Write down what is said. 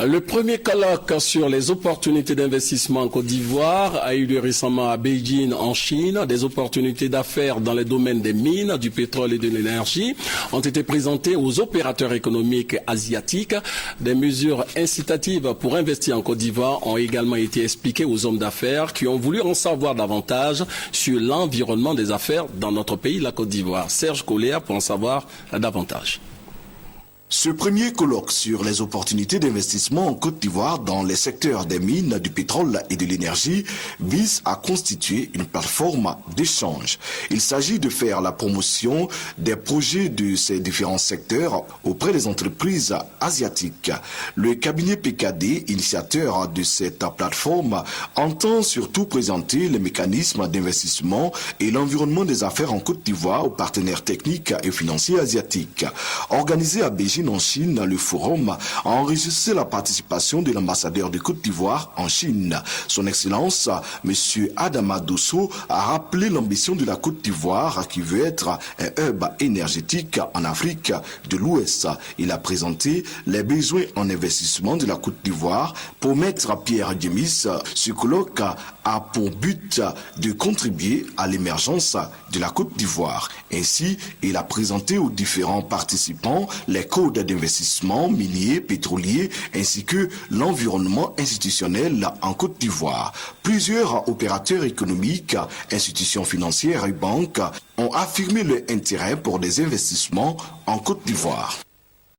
Le premier colloque sur les opportunités d'investissement en Côte d'Ivoire a eu lieu récemment à Beijing, en Chine. Des opportunités d'affaires dans les domaines des mines, du pétrole et de l'énergie ont été présentées aux opérateurs économiques asiatiques. Des mesures incitatives pour investir en Côte d'Ivoire ont également été expliquées aux hommes d'affaires qui ont voulu en savoir davantage sur l'environnement des affaires dans notre pays, la Côte d'Ivoire. Serge Collier pour en savoir davantage. Ce premier colloque sur les opportunités d'investissement en Côte d'Ivoire dans les secteurs des mines, du pétrole et de l'énergie vise à constituer une plateforme d'échange. Il s'agit de faire la promotion des projets de ces différents secteurs auprès des entreprises asiatiques. Le cabinet PKD, initiateur de cette plateforme, entend surtout présenter les mécanismes d'investissement et l'environnement des affaires en Côte d'Ivoire aux partenaires techniques et financiers asiatiques. Organisé à Beijing, en Chine, le forum a enregistré la participation de l'ambassadeur de Côte d'Ivoire en Chine. Son Excellence, M. Adama Dosso, a rappelé l'ambition de la Côte d'Ivoire qui veut être un hub énergétique en Afrique de l'Ouest. Il a présenté les besoins en investissement de la Côte d'Ivoire pour Maître Pierre Djemis. Ce colloque a pour but de contribuer à l'émergence de la Côte d'Ivoire. Ainsi, il a présenté aux différents participants les codes d'investissement minier, pétrolier, ainsi que l'environnement institutionnel en Côte d'Ivoire. Plusieurs opérateurs économiques, institutions financières et banques ont affirmé leur intérêt pour des investissements en Côte d'Ivoire.